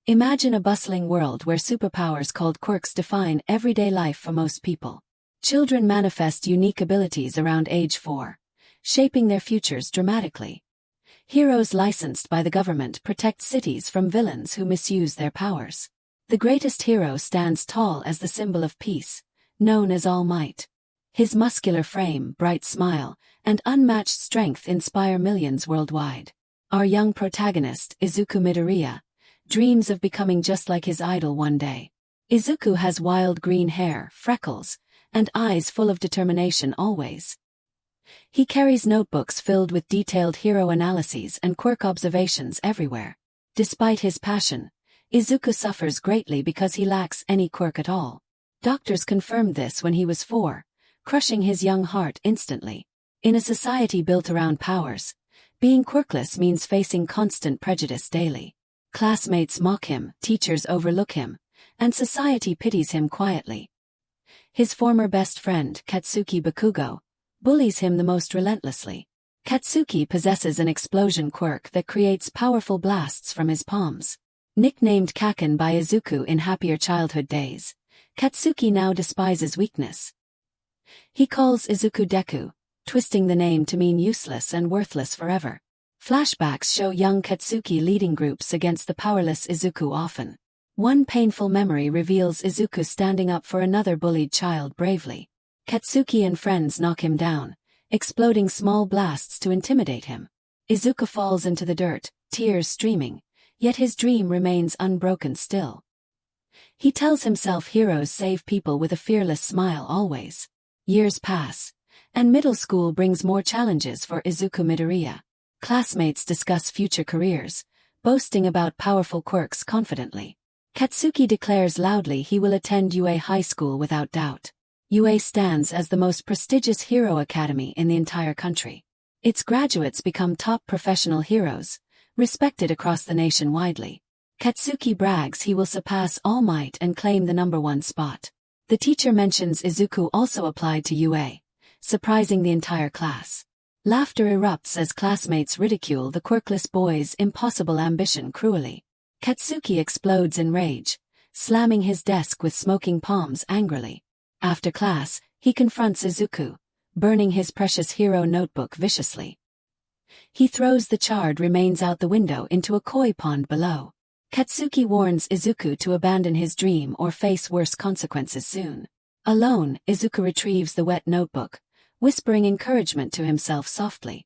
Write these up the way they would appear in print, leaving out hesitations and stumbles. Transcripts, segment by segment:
Imagine a bustling world where superpowers called quirks define everyday life for most people. Children manifest unique abilities around age 4, shaping their futures dramatically. Heroes licensed by the government protect cities from villains who misuse their powers. The greatest hero stands tall as the symbol of peace, known as All Might. His muscular frame, bright smile, and unmatched strength inspire millions worldwide. Our young protagonist, Izuku Midoriya, dreams of becoming just like his idol one day. Izuku has wild green hair, freckles, and eyes full of determination always. He carries notebooks filled with detailed hero analyses and quirk observations everywhere. Despite his passion, Izuku suffers greatly because he lacks any quirk at all. Doctors confirmed this when he was 4, crushing his young heart instantly. In a society built around powers, being quirkless means facing constant prejudice daily. Classmates mock him, teachers overlook him, and society pities him quietly. His former best friend, Katsuki Bakugo, bullies him the most relentlessly. Katsuki possesses an explosion quirk that creates powerful blasts from his palms. Nicknamed Kaken by Izuku in happier childhood days, Katsuki now despises weakness. He calls Izuku Deku, twisting the name to mean useless and worthless forever. Flashbacks show young Katsuki leading groups against the powerless Izuku often. One painful memory reveals Izuku standing up for another bullied child bravely. Katsuki and friends knock him down, exploding small blasts to intimidate him. Izuku falls into the dirt, tears streaming, yet his dream remains unbroken still. He tells himself heroes save people with a fearless smile always. Years pass, and middle school brings more challenges for Izuku Midoriya. Classmates discuss future careers, boasting about powerful quirks confidently. Katsuki declares loudly he will attend UA High School without doubt. UA stands as the most prestigious hero academy in the entire country. Its graduates become top professional heroes, respected across the nation widely. Katsuki brags he will surpass All Might and claim the #1 spot. The teacher mentions Izuku also applied to UA, surprising the entire class. Laughter erupts as classmates ridicule the quirkless boy's impossible ambition cruelly. Katsuki explodes in rage, slamming his desk with smoking palms angrily. After class, he confronts Izuku, burning his precious hero notebook viciously. He throws the charred remains out the window into a koi pond below. Katsuki warns Izuku to abandon his dream or face worse consequences soon. Alone, Izuku retrieves the wet notebook, whispering encouragement to himself softly.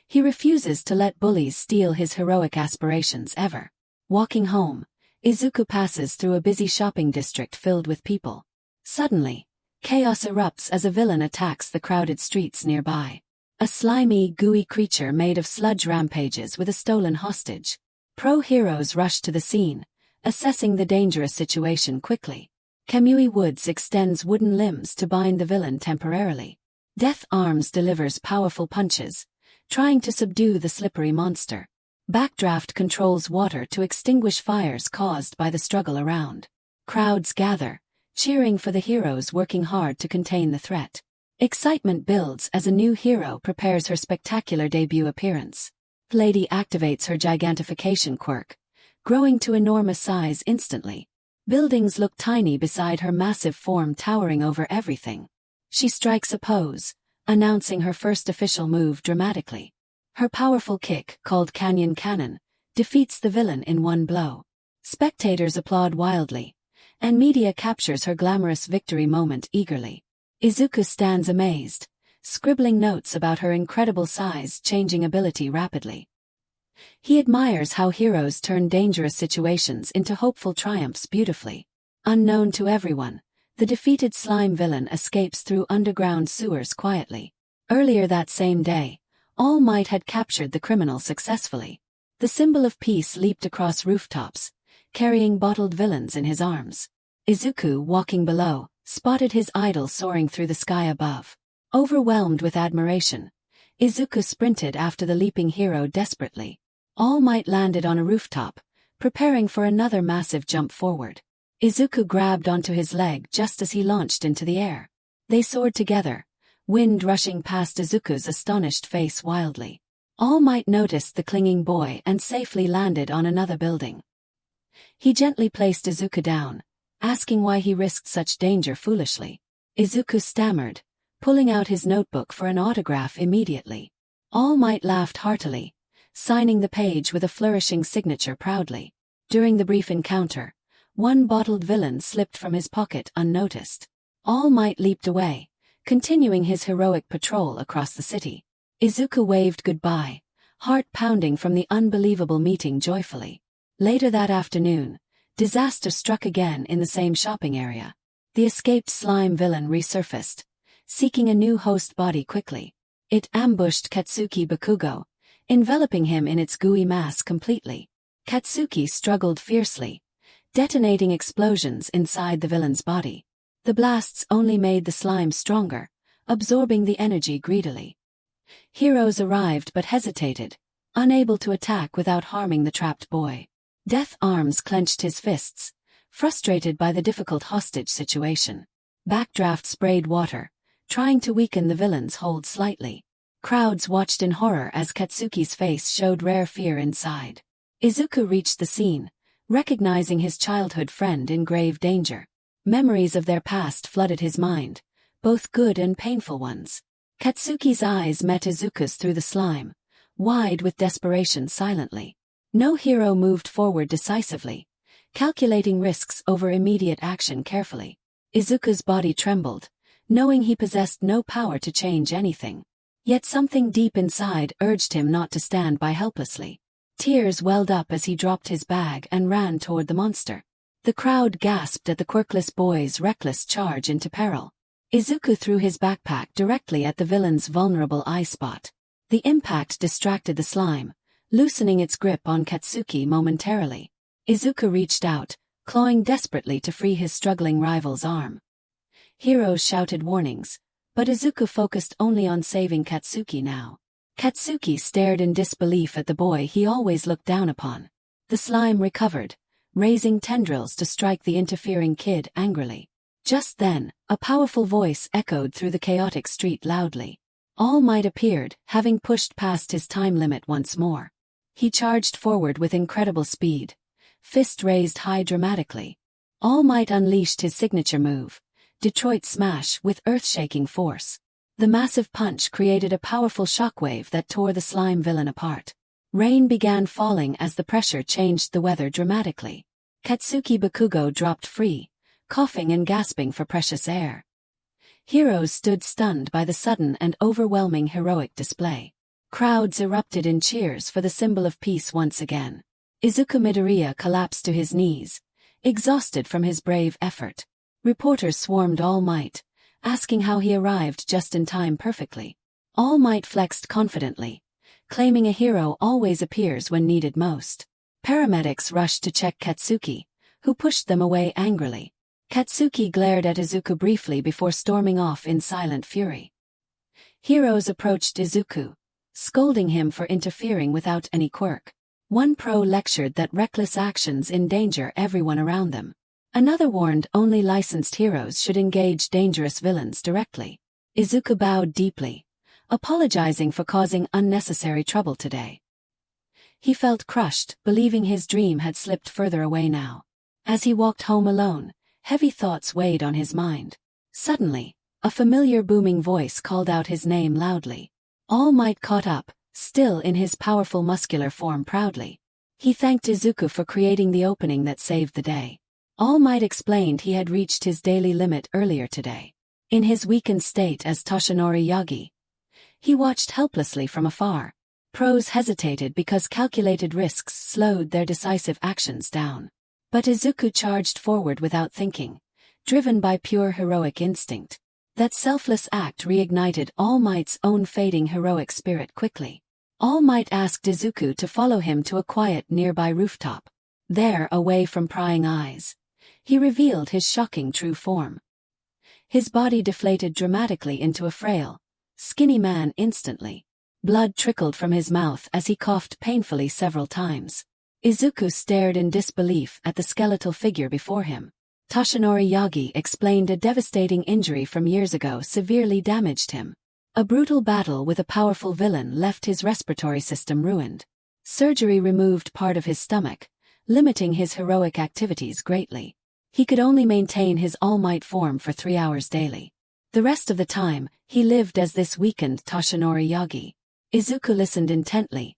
He refuses to let bullies steal his heroic aspirations ever. Walking home, Izuku passes through a busy shopping district filled with people. Suddenly, chaos erupts as a villain attacks the crowded streets nearby. A slimy, gooey creature made of sludge rampages with a stolen hostage. Pro-heroes rush to the scene, assessing the dangerous situation quickly. Kamui Woods extends wooden limbs to bind the villain temporarily. Death Arms delivers powerful punches, trying to subdue the slippery monster. Backdraft controls water to extinguish fires caused by the struggle around. Crowds gather, cheering for the heroes working hard to contain the threat. Excitement builds as a new hero prepares her spectacular debut appearance. Lady activates her gigantification quirk, growing to enormous size instantly. Buildings look tiny beside her massive form towering over everything. She strikes a pose, announcing her first official move dramatically. Her powerful kick, called Canyon Cannon, defeats the villain in one blow. Spectators applaud wildly, and media captures her glamorous victory moment eagerly. Izuku stands amazed, scribbling notes about her incredible size-changing ability rapidly. He admires how heroes turn dangerous situations into hopeful triumphs beautifully. Unknown to everyone, the defeated slime villain escapes through underground sewers quietly. Earlier that same day, All Might had captured the criminal successfully. The symbol of peace leaped across rooftops, carrying bottled villains in his arms. Izuku, walking below, spotted his idol soaring through the sky above. Overwhelmed with admiration, Izuku sprinted after the leaping hero desperately. All Might landed on a rooftop, preparing for another massive jump forward. Izuku grabbed onto his leg just as he launched into the air. They soared together, wind rushing past Izuku's astonished face wildly. All Might noticed the clinging boy and safely landed on another building. He gently placed Izuku down, asking why he risked such danger foolishly. Izuku stammered, pulling out his notebook for an autograph immediately. All Might laughed heartily, signing the page with a flourishing signature proudly. During the brief encounter, one bottled villain slipped from his pocket unnoticed. All Might leaped away, continuing his heroic patrol across the city. Izuku waved goodbye, heart pounding from the unbelievable meeting joyfully. Later that afternoon, disaster struck again in the same shopping area. The escaped slime villain resurfaced, seeking a new host body quickly. It ambushed Katsuki Bakugo, enveloping him in its gooey mass completely. Katsuki struggled fiercely, detonating explosions inside the villain's body. The blasts only made the slime stronger, absorbing the energy greedily. Heroes arrived but hesitated, unable to attack without harming the trapped boy. Death Arms clenched his fists, frustrated by the difficult hostage situation. Backdraft sprayed water, trying to weaken the villain's hold slightly. Crowds watched in horror as Katsuki's face showed rare fear inside. Izuku reached the scene, recognizing his childhood friend in grave danger. Memories of their past flooded his mind, both good and painful ones. Katsuki's eyes met Izuku's through the slime, wide with desperation silently. No hero moved forward decisively, calculating risks over immediate action carefully. Izuku's body trembled, knowing he possessed no power to change anything. Yet something deep inside urged him not to stand by helplessly. Tears welled up as he dropped his bag and ran toward the monster. The crowd gasped at the Quirkless boy's reckless charge into peril. Izuku threw his backpack directly at the villain's vulnerable eye spot. The impact distracted the slime, loosening its grip on Katsuki momentarily. Izuku reached out, clawing desperately to free his struggling rival's arm. Heroes shouted warnings, but Izuku focused only on saving Katsuki now. Katsuki stared in disbelief at the boy he always looked down upon. The slime recovered, raising tendrils to strike the interfering kid angrily. Just then, a powerful voice echoed through the chaotic street loudly. All Might appeared, having pushed past his time limit once more. He charged forward with incredible speed, fist raised high dramatically. All Might unleashed his signature move, Detroit Smash, with earth-shaking force. The massive punch created a powerful shockwave that tore the slime villain apart. Rain began falling as the pressure changed the weather dramatically. Katsuki Bakugo dropped free, coughing and gasping for precious air. Heroes stood stunned by the sudden and overwhelming heroic display. Crowds erupted in cheers for the symbol of peace once again. Izuku Midoriya collapsed to his knees, exhausted from his brave effort. Reporters swarmed All Might, asking how he arrived just in time perfectly. All Might flexed confidently, claiming a hero always appears when needed most. Paramedics rushed to check Katsuki, who pushed them away angrily. Katsuki glared at Izuku briefly before storming off in silent fury. Heroes approached Izuku, scolding him for interfering without any quirk. One pro lectured that reckless actions endanger everyone around them. Another warned only licensed heroes should engage dangerous villains directly. Izuku bowed deeply, apologizing for causing unnecessary trouble today. He felt crushed, believing his dream had slipped further away now. As he walked home alone, heavy thoughts weighed on his mind. Suddenly, a familiar booming voice called out his name loudly. All Might caught up, still in his powerful muscular form proudly. He thanked Izuku for creating the opening that saved the day. All Might explained he had reached his daily limit earlier today. In his weakened state as Toshinori Yagi, he watched helplessly from afar. Pros hesitated because calculated risks slowed their decisive actions down. But Izuku charged forward without thinking, driven by pure heroic instinct. That selfless act reignited All Might's own fading heroic spirit quickly. All Might asked Izuku to follow him to a quiet nearby rooftop. There, away from prying eyes, he revealed his shocking true form. His body deflated dramatically into a frail, skinny man instantly. Blood trickled from his mouth as he coughed painfully several times. Izuku stared in disbelief at the skeletal figure before him. Toshinori Yagi explained a devastating injury from years ago severely damaged him. A brutal battle with a powerful villain left his respiratory system ruined. Surgery removed part of his stomach, limiting his heroic activities greatly. He could only maintain his all-might form for 3 hours daily. The rest of the time, he lived as this weakened Toshinori Yagi. Izuku listened intently,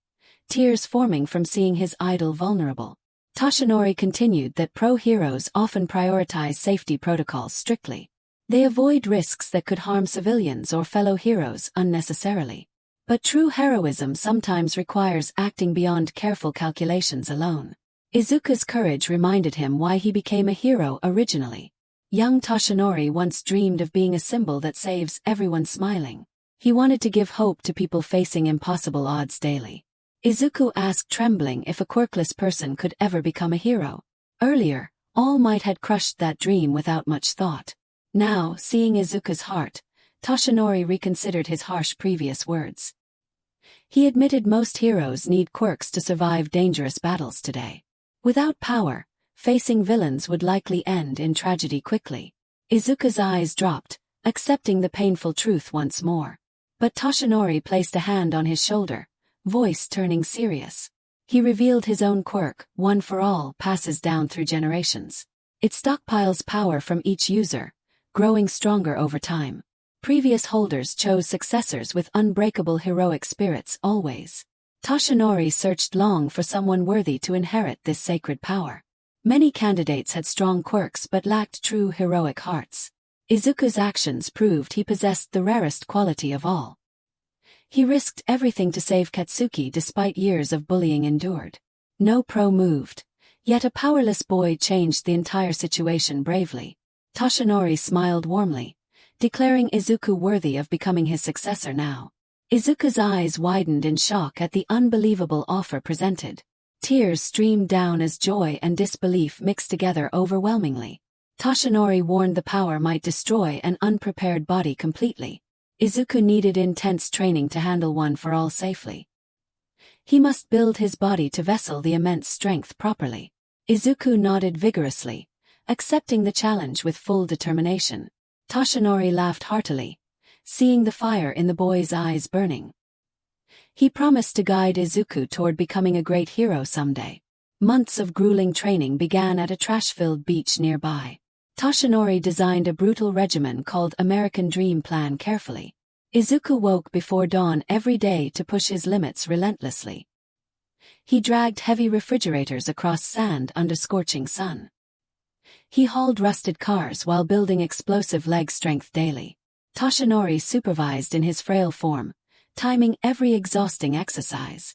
tears forming from seeing his idol vulnerable. Toshinori continued that pro-heroes often prioritize safety protocols strictly. They avoid risks that could harm civilians or fellow heroes unnecessarily. But true heroism sometimes requires acting beyond careful calculations alone. Izuku's courage reminded him why he became a hero originally. Young Toshinori once dreamed of being a symbol that saves everyone smiling. He wanted to give hope to people facing impossible odds daily. Izuku asked trembling if a quirkless person could ever become a hero. Earlier, All Might had crushed that dream without much thought. Now, seeing Izuku's heart, Toshinori reconsidered his harsh previous words. He admitted most heroes need quirks to survive dangerous battles today. Without power, facing villains would likely end in tragedy quickly. Izuku's eyes dropped, accepting the painful truth once more. But Toshinori placed a hand on his shoulder, voice turning serious. He revealed his own quirk, One for All, passes down through generations. It stockpiles power from each user, growing stronger over time. Previous holders chose successors with unbreakable heroic spirits always. Toshinori searched long for someone worthy to inherit this sacred power. Many candidates had strong quirks but lacked true heroic hearts. Izuku's actions proved he possessed the rarest quality of all. He risked everything to save Katsuki despite years of bullying endured. No pro moved, yet a powerless boy changed the entire situation bravely. Toshinori smiled warmly, declaring Izuku worthy of becoming his successor now. Izuku's eyes widened in shock at the unbelievable offer presented. Tears streamed down as joy and disbelief mixed together overwhelmingly. Toshinori warned the power might destroy an unprepared body completely. Izuku needed intense training to handle One for All safely. He must build his body to vessel the immense strength properly. Izuku nodded vigorously, accepting the challenge with full determination. Toshinori laughed heartily, seeing the fire in the boy's eyes burning. He promised to guide Izuku toward becoming a great hero someday. Months of grueling training began at a trash-filled beach nearby. Toshinori designed a brutal regimen called American Dream Plan carefully. Izuku woke before dawn every day to push his limits relentlessly. He dragged heavy refrigerators across sand under scorching sun. He hauled rusted cars while building explosive leg strength daily. Toshinori supervised in his frail form, timing every exhausting exercise.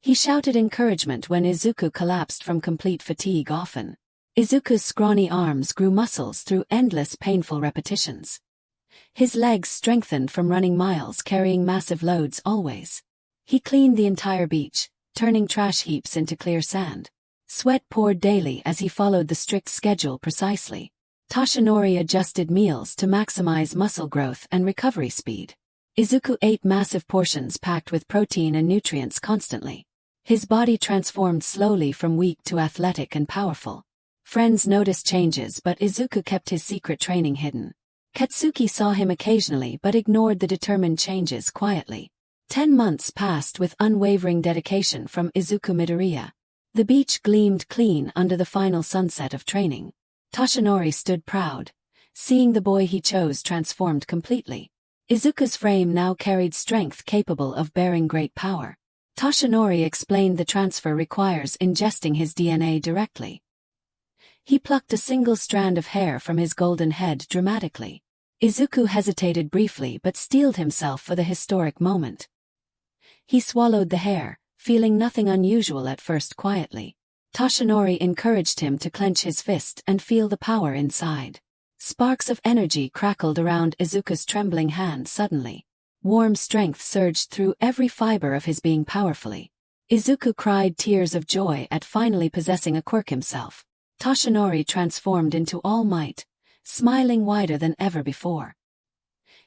He shouted encouragement when Izuku collapsed from complete fatigue often. Izuku's scrawny arms grew muscles through endless painful repetitions. His legs strengthened from running miles carrying massive loads always. He cleaned the entire beach, turning trash heaps into clear sand. Sweat poured daily as he followed the strict schedule precisely. Toshinori adjusted meals to maximize muscle growth and recovery speed. Izuku ate massive portions packed with protein and nutrients constantly. His body transformed slowly from weak to athletic and powerful. Friends noticed changes but Izuku kept his secret training hidden. Katsuki saw him occasionally but ignored the determined changes quietly. 10 months passed with unwavering dedication from Izuku Midoriya. The beach gleamed clean under the final sunset of training. Toshinori stood proud, seeing the boy he chose transformed completely. Izuku's frame now carried strength capable of bearing great power. Toshinori explained the transfer requires ingesting his DNA directly. He plucked a single strand of hair from his golden head dramatically. Izuku hesitated briefly but steeled himself for the historic moment. He swallowed the hair, feeling nothing unusual at first quietly. Toshinori encouraged him to clench his fist and feel the power inside. Sparks of energy crackled around Izuku's trembling hand suddenly. Warm strength surged through every fiber of his being powerfully. Izuku cried tears of joy at finally possessing a quirk himself. Toshinori transformed into All Might, smiling wider than ever before.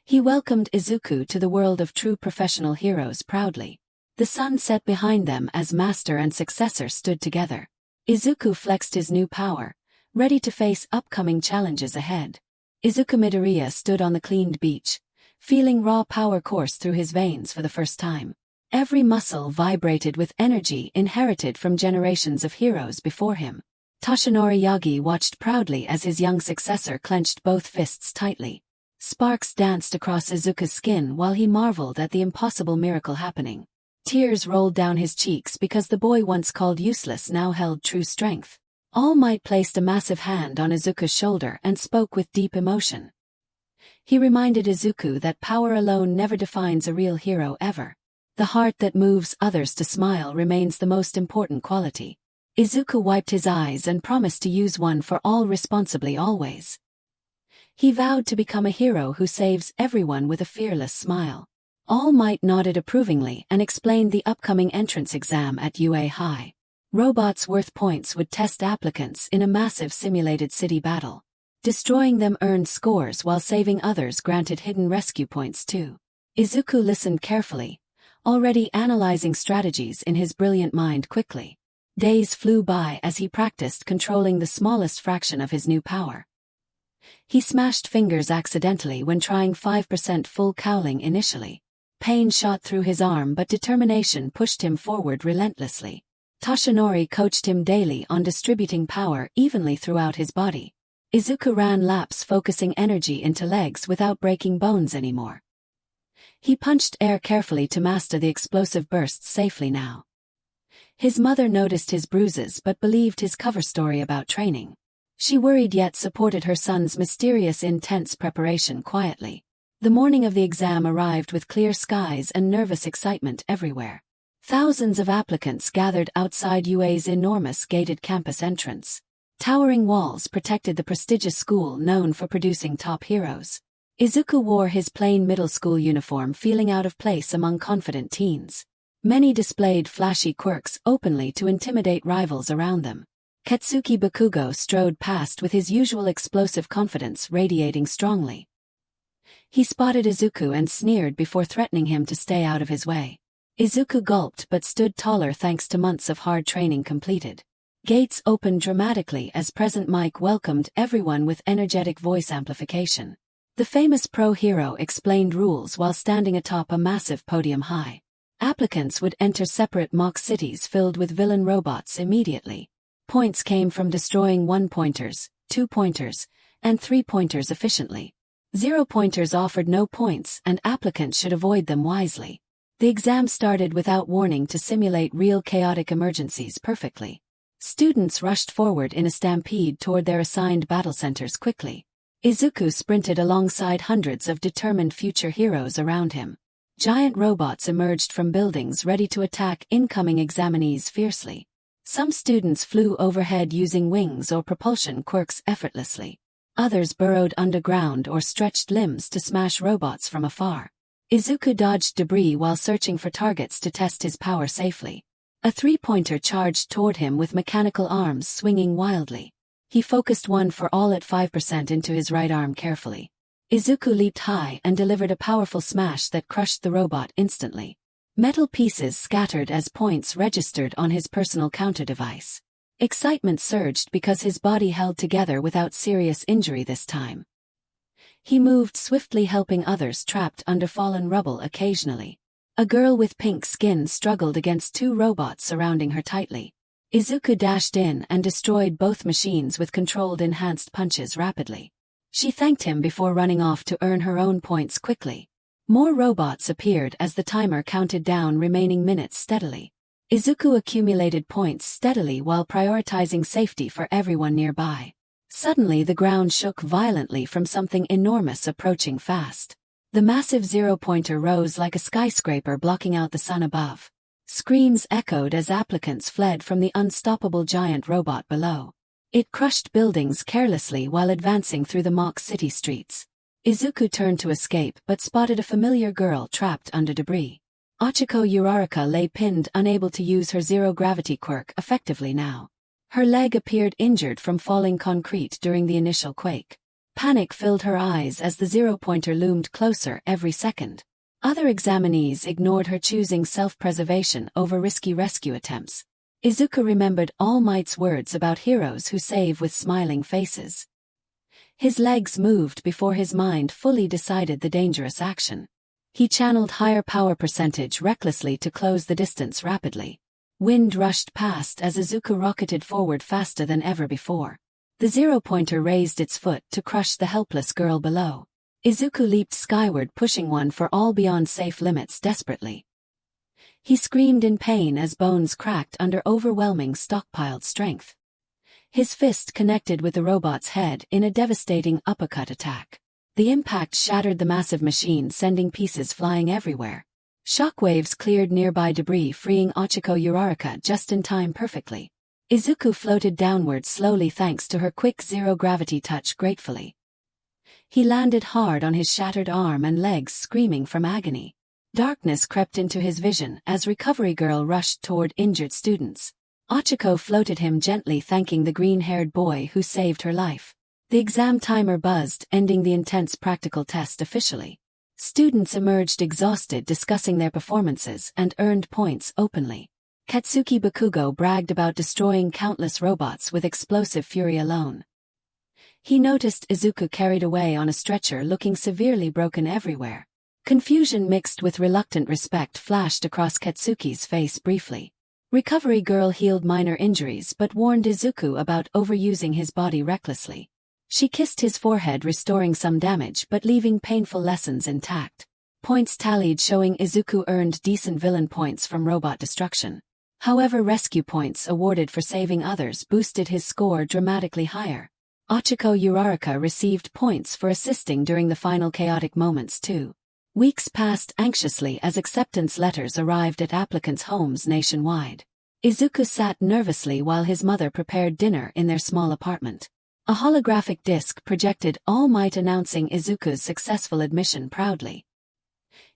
He welcomed Izuku to the world of true professional heroes proudly. The sun set behind them as master and successor stood together. Izuku flexed his new power, ready to face upcoming challenges ahead. Izuku Midoriya stood on the cleaned beach, feeling raw power course through his veins for the first time. Every muscle vibrated with energy inherited from generations of heroes before him. Toshinori Yagi watched proudly as his young successor clenched both fists tightly. Sparks danced across Izuku's skin while he marveled at the impossible miracle happening. Tears rolled down his cheeks because the boy once called useless now held true strength. All Might placed a massive hand on Izuku's shoulder and spoke with deep emotion. He reminded Izuku that power alone never defines a real hero ever. The heart that moves others to smile remains the most important quality. Izuku wiped his eyes and promised to use one for all responsibly always. He vowed to become a hero who saves everyone with a fearless smile. All Might nodded approvingly and explained the upcoming entrance exam at UA High. Robots worth points would test applicants in a massive simulated city battle. Destroying them earned scores while saving others granted hidden rescue points too. Izuku listened carefully, already analyzing strategies in his brilliant mind quickly. Days flew by as he practiced controlling the smallest fraction of his new power. He smashed fingers accidentally when trying 5% full cowling initially. Pain shot through his arm but determination pushed him forward relentlessly. Toshinori coached him daily on distributing power evenly throughout his body. Izuku ran laps focusing energy into legs without breaking bones anymore. He punched air carefully to master the explosive bursts safely now. His mother noticed his bruises but believed his cover story about training. She worried yet supported her son's mysterious intense preparation quietly. The morning of the exam arrived with clear skies and nervous excitement everywhere. Thousands of applicants gathered outside UA's enormous gated campus entrance. Towering walls protected the prestigious school known for producing top heroes. Izuku wore his plain middle school uniform, feeling out of place among confident teens. Many displayed flashy quirks openly to intimidate rivals around them. Katsuki Bakugo strode past with his usual explosive confidence radiating strongly. He spotted Izuku and sneered before threatening him to stay out of his way. Izuku gulped but stood taller thanks to months of hard training completed. Gates opened dramatically as Present Mike welcomed everyone with energetic voice amplification. The famous pro hero explained rules while standing atop a massive podium high. Applicants would enter separate mock cities filled with villain robots immediately. Points came from destroying 1-pointers, 2-pointers, and 3-pointers efficiently. 0-pointers offered no points and applicants should avoid them wisely. The exam started without warning to simulate real chaotic emergencies perfectly. Students rushed forward in a stampede toward their assigned battle centers quickly. Izuku sprinted alongside hundreds of determined future heroes around him. Giant robots emerged from buildings ready to attack incoming examinees fiercely. Some students flew overhead using wings or propulsion quirks effortlessly. Others burrowed underground or stretched limbs to smash robots from afar. Izuku dodged debris while searching for targets to test his power safely. A 3-pointer charged toward him with mechanical arms swinging wildly. He focused one for all at 5% into his right arm carefully. Izuku leaped high and delivered a powerful smash that crushed the robot instantly. Metal pieces scattered as points registered on his personal counter device. Excitement surged because his body held together without serious injury this time. He moved swiftly, helping others trapped under fallen rubble occasionally. A girl with pink skin struggled against 2 robots surrounding her tightly. Izuku dashed in and destroyed both machines with controlled enhanced punches rapidly. She thanked him before running off to earn her own points quickly. More robots appeared as the timer counted down remaining minutes steadily. Izuku accumulated points steadily while prioritizing safety for everyone nearby. Suddenly the ground shook violently from something enormous approaching fast. The massive 0-pointer rose like a skyscraper blocking out the sun above. Screams echoed as applicants fled from the unstoppable giant robot below. It crushed buildings carelessly while advancing through the mock city streets. Izuku turned to escape but spotted a familiar girl trapped under debris. Ochiko Uraraka lay pinned, unable to use her zero-gravity quirk effectively now. Her leg appeared injured from falling concrete during the initial quake. Panic filled her eyes as the 0-pointer loomed closer every second. Other examinees ignored her, choosing self-preservation over risky rescue attempts. Izuku remembered All Might's words about heroes who save with smiling faces. His legs moved before his mind fully decided the dangerous action. He channeled higher power percentage recklessly to close the distance rapidly. Wind rushed past as Izuku rocketed forward faster than ever before. The zero-pointer raised its foot to crush the helpless girl below. Izuku leaped skyward, pushing one for all beyond safe limits desperately. He screamed in pain as bones cracked under overwhelming stockpiled strength. His fist connected with the robot's head in a devastating uppercut attack. The impact shattered the massive machine, sending pieces flying everywhere. Shockwaves cleared nearby debris, freeing Ochiko Uraraka just in time perfectly. Izuku floated downward slowly thanks to her quick zero-gravity touch gratefully. He landed hard on his shattered arm and legs, screaming from agony. Darkness crept into his vision as Recovery Girl rushed toward injured students. Ochiko floated him gently, thanking the green-haired boy who saved her life. The exam timer buzzed, ending the intense practical test officially. Students emerged exhausted, discussing their performances and earned points openly. Katsuki Bakugo bragged about destroying countless robots with explosive fury alone. He noticed Izuku carried away on a stretcher, looking severely broken everywhere. Confusion mixed with reluctant respect flashed across Katsuki's face briefly. Recovery Girl healed minor injuries but warned Izuku about overusing his body recklessly. She kissed his forehead, restoring some damage but leaving painful lessons intact. Points tallied, showing Izuku earned decent villain points from robot destruction. However, rescue points awarded for saving others boosted his score dramatically higher. Ochiko Uraraka received points for assisting during the final chaotic moments too. Weeks passed anxiously as acceptance letters arrived at applicants' homes nationwide. Izuku sat nervously while his mother prepared dinner in their small apartment. A holographic disc projected All Might announcing Izuku's successful admission proudly.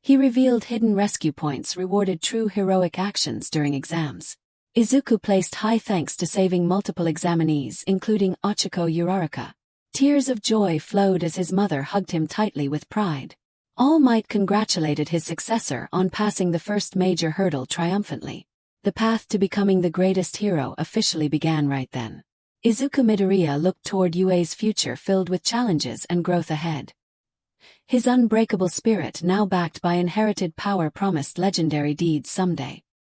He revealed hidden rescue points rewarded true heroic actions during exams. Izuku placed high thanks to saving multiple examinees, including Ochiko Uraraka. Tears of joy flowed as his mother hugged him tightly with pride. All Might congratulated his successor on passing the first major hurdle triumphantly. The path to becoming the greatest hero officially began right then. Izuku Midoriya looked toward UA's future filled with challenges and growth ahead. His unbreakable spirit, now backed by inherited power, promised legendary deeds someday.